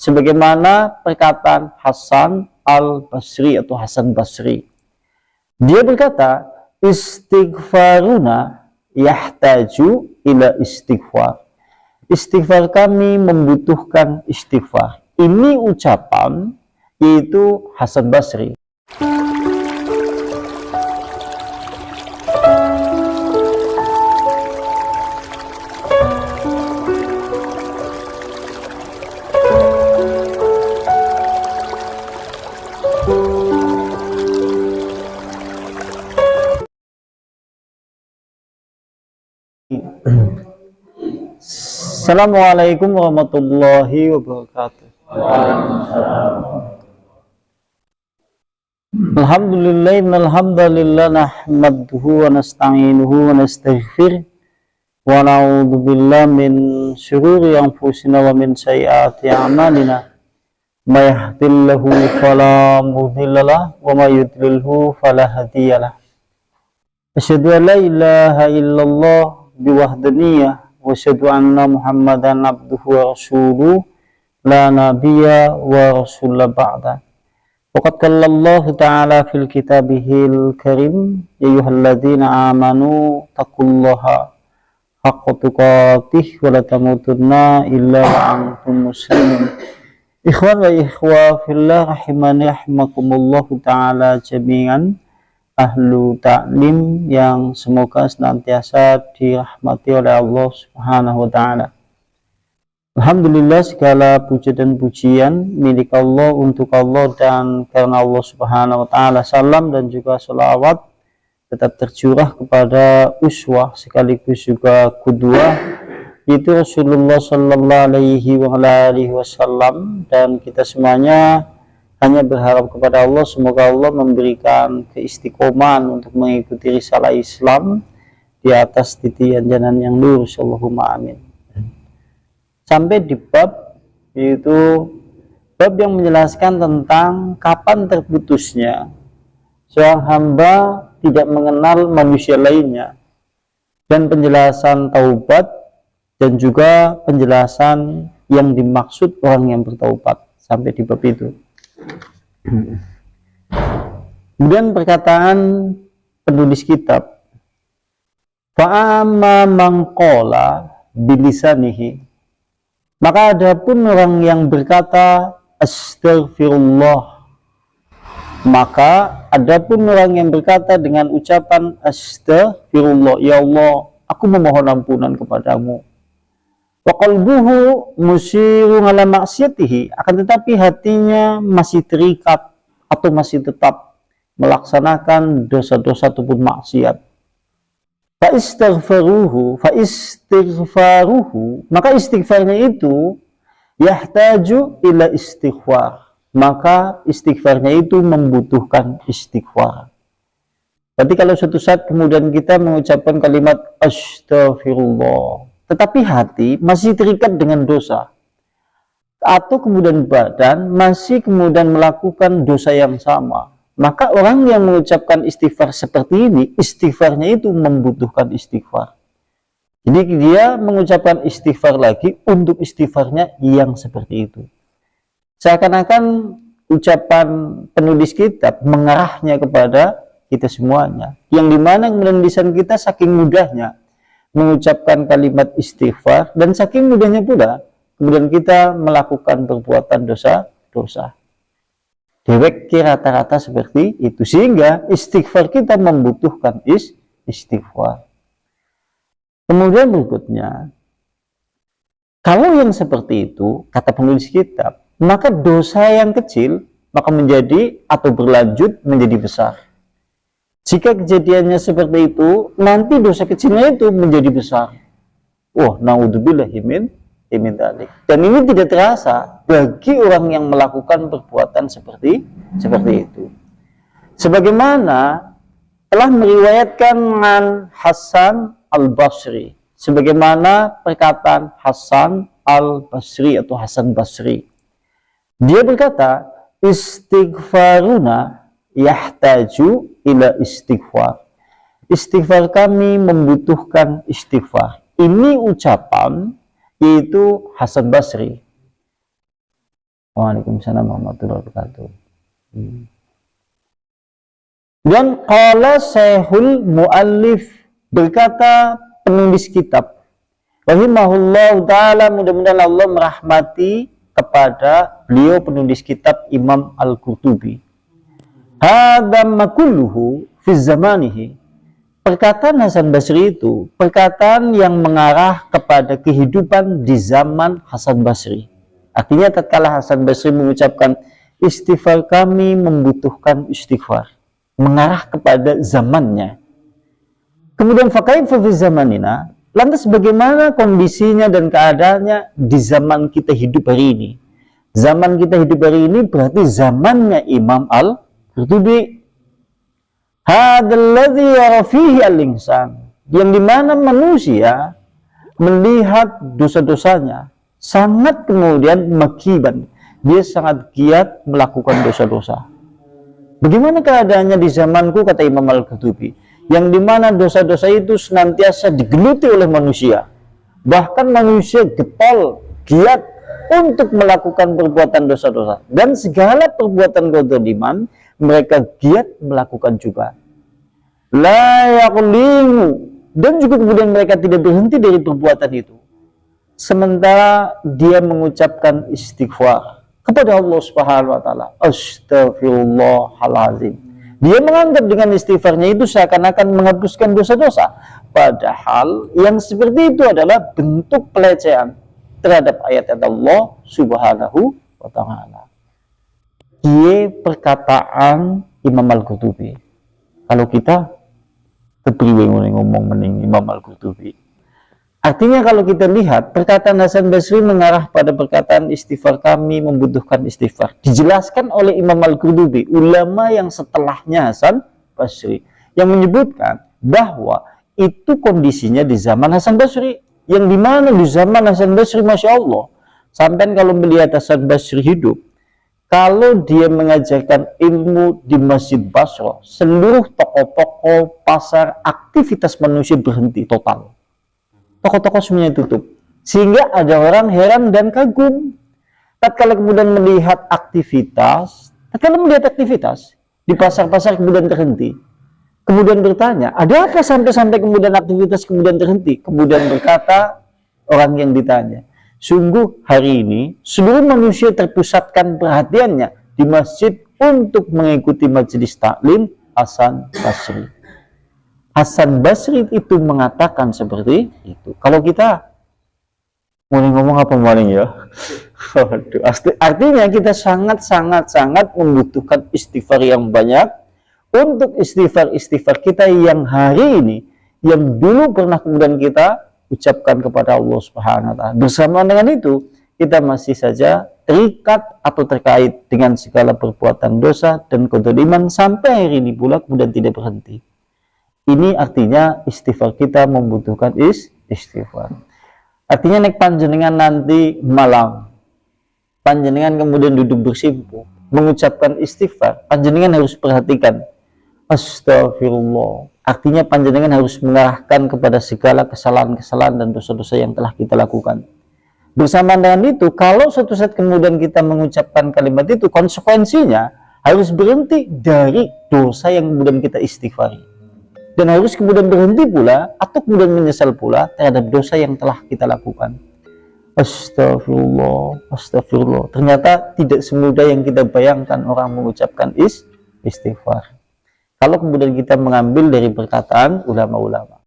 sebagaimana perkataan Hasan al-Basri atau Hasan Basri. Dia berkata, istighfaruna yahtaju ila istighfar. Istighfar kami membutuhkan istighfar. Ini ucapan yaitu Hasan Basri. Assalamualaikum warahmatullahi wabarakatuh. Alhamdulillah, innalhamdalillah nahmaduhu wa nasta'inuhu wa nastaghfir wa na'udzu billahi min syururi anfusina wa min sayyiati a'malina. May yahdihillahu fala mudhillalah wa may yudlilhu fala hadiyalah. Asyhadu an la ilaha illallah biwahdaniyah wa asyhadu anna Muhammadan abduhu wa rasuluhu la nabiyya wa rasulah ba'da. Waqad qala Allah ta'ala fil kitabihil karim ya ayyuhalladzina amanu taqullaha haqqa tuqatih wa la tamutunna illa wa antum muslimun. Ikhwan wa ikhwah fillah rahimani rahimakumullah ta'ala jami'an. Ahlu ta'lim yang semoga senantiasa dirahmati oleh Allah Subhanahu wa ta'ala. Alhamdulillah, segala puji dan pujian milik Allah, untuk Allah, dan karena Allah Subhanahu wa ta'ala salam dan juga salawat tetap tercurah kepada uswah sekaligus juga qudwah, yaitu Rasulullah sallallahu alaihi wasallam. Dan kita semuanya hanya berharap kepada Allah, semoga Allah memberikan keistiqomahan untuk mengikuti risalah Islam di atas titian jalan yang lurus, Allahumma amin. Sampai di bab, yaitu bab yang menjelaskan tentang kapan terputusnya seorang hamba tidak mengenal manusia lainnya, dan penjelasan taubat, dan juga penjelasan yang dimaksud orang yang bertaubat sampai di bab itu. Kemudian perkataan penulis kitab, fa'amma man qala bilisanihi, maka adapun orang yang berkata astaghfirullah, maka adapun orang yang berkata dengan ucapan astaghfirullah, ya Allah, aku memohon ampunan kepadamu, wa qalbuhu musirun ala maksiatihi, akan tetapi hatinya masih terikat atau masih tetap melaksanakan dosa-dosa ataupun maksiat. Fa istighfaruhu, maka istighfarnya itu yahtaju ila istighfar, maka istighfarnya itu membutuhkan istighfar. Berarti kalau suatu saat kemudian kita mengucapkan kalimat astaghfirullah, tetapi hati masih terikat dengan dosa, atau kemudian badan masih kemudian melakukan dosa yang sama, maka orang yang mengucapkan istighfar seperti ini, istighfarnya itu membutuhkan istighfar. Jadi dia mengucapkan istighfar lagi untuk istighfarnya yang seperti itu. Seakan-akan ucapan penulis kitab mengarahnya kepada kita semuanya, yang dimana kemudian lisan kita saking mudahnya mengucapkan kalimat istighfar, dan saking mudahnya pula kemudian kita melakukan perbuatan dosa-dosa. Dewek rata-rata seperti itu, sehingga istighfar kita membutuhkan istighfar. Kemudian berikutnya, kalau yang seperti itu, kata penulis kitab, maka dosa yang kecil maka menjadi atau berlanjut menjadi besar. Jika kejadiannya seperti itu, nanti dosa kecilnya itu menjadi besar. Wah, naudzubillahi min dzalik. Dan ini tidak terasa bagi orang yang melakukan perbuatan seperti itu. Sebagaimana telah meriwayatkan an Hasan al-Basri, sebagaimana perkataan Hasan al-Basri atau Hasan Basri. Dia berkata, istighfaruna yahtaju ila istighfar. Istighfar kami membutuhkan istighfar. Ini ucapan yaitu Hasan Basri. Waalaikumsalam warahmatullahi wabarakatuh. Dan qala Syekhul Muallif, berkata penulis kitab rahimahullah ta'ala, mudah-mudahan Allah merahmati kepada beliau penulis kitab Imam Al-Qurtubi, hadza makulluhu fi zamanihi, perkataan Hasan Basri itu perkataan yang mengarah kepada kehidupan di zaman Hasan Basri. Artinya tatkala Hasan Basri mengucapkan istighfar, kami membutuhkan istighfar, mengarah kepada zamannya. Kemudian fakaifa fi zamanina, lantas bagaimana kondisinya dan keadaannya di zaman kita hidup hari ini? Zaman kita hidup hari ini berarti zamannya Imam Al-Qurtubi. Hadalladzi yara fihi al-insan, yang dimana manusia melihat dosa-dosanya sangat kemudian makiban, dia sangat giat melakukan dosa-dosa. Bagaimana keadaannya di zamanku, kata Imam Al-Qurtubi, yang dimana dosa-dosa itu senantiasa digeluti oleh manusia, bahkan manusia getol, giat untuk melakukan perbuatan dosa-dosa, dan segala perbuatan kezaliman mereka giat melakukan juga. La yaqlimu, dan juga kemudian mereka tidak berhenti dari perbuatan itu, sementara dia mengucapkan istighfar kepada Allah Subhanahu wa taala. Astaghfirullahalazim. Dia menganggap dengan istighfarnya itu seakan-akan menghapuskan dosa-dosa, padahal yang seperti itu adalah bentuk pelecehan terhadap ayat-ayat Allah Subhanahu wa taala. Ini perkataan Imam Al-Qurtubi. Kalau kita kepriwe ngomong mending Imam Al-Qurtubi. Artinya kalau kita lihat perkataan Hasan Basri mengarah pada perkataan istighfar, kami membutuhkan istighfar, dijelaskan oleh Imam Al-Qurtubi, ulama yang setelahnya Hasan Basri, yang menyebutkan bahwa itu kondisinya di zaman Hasan Basri, yang dimana di zaman Hasan Basri, Masya Allah, sampai kalau melihat Hasan Basri hidup, kalau dia mengajarkan ilmu di Masjid Basra, seluruh toko-toko, pasar, aktivitas manusia berhenti total. Toko-toko semuanya tutup, sehingga ada orang heran dan kagum tatkala kemudian melihat aktivitas di pasar-pasar kemudian terhenti, kemudian bertanya, ada apa sampai kemudian aktivitas kemudian terhenti? Kemudian berkata orang yang ditanya, sungguh hari ini seluruh manusia terpusatkan perhatiannya di masjid untuk mengikuti majelis taklim Hasan Basri. Hasan Basri itu mengatakan seperti itu. Kalau kita mau ngomong apa maling ya? Artinya kita sangat membutuhkan istighfar yang banyak, untuk istighfar kita yang hari ini, yang dulu pernah kemudian kita ucapkan kepada Allah Subhanahu wa taala. Bersamaan dengan itu, kita masih saja terikat atau terkait dengan segala perbuatan dosa dan kezaliman sampai hari ini pula kemudian tidak berhenti. Ini artinya istighfar kita membutuhkan istighfar. Artinya nek panjenengan nanti malam, panjenengan kemudian duduk bersimpuh, mengucapkan istighfar, panjenengan harus perhatikan astagfirullah. Artinya panjenengan harus mengarahkan kepada segala kesalahan-kesalahan dan dosa-dosa yang telah kita lakukan. Bersamaan dengan itu, kalau suatu saat kemudian kita mengucapkan kalimat itu, konsekuensinya harus berhenti dari dosa yang kemudian kita istighfari. Dan harus kemudian berhenti pula atau kemudian menyesal pula terhadap dosa yang telah kita lakukan. Astagfirullah, astagfirullah. Ternyata tidak semudah yang kita bayangkan orang mengucapkan istighfar. Kalau kemudian kita mengambil dari perkataan ulama-ulama.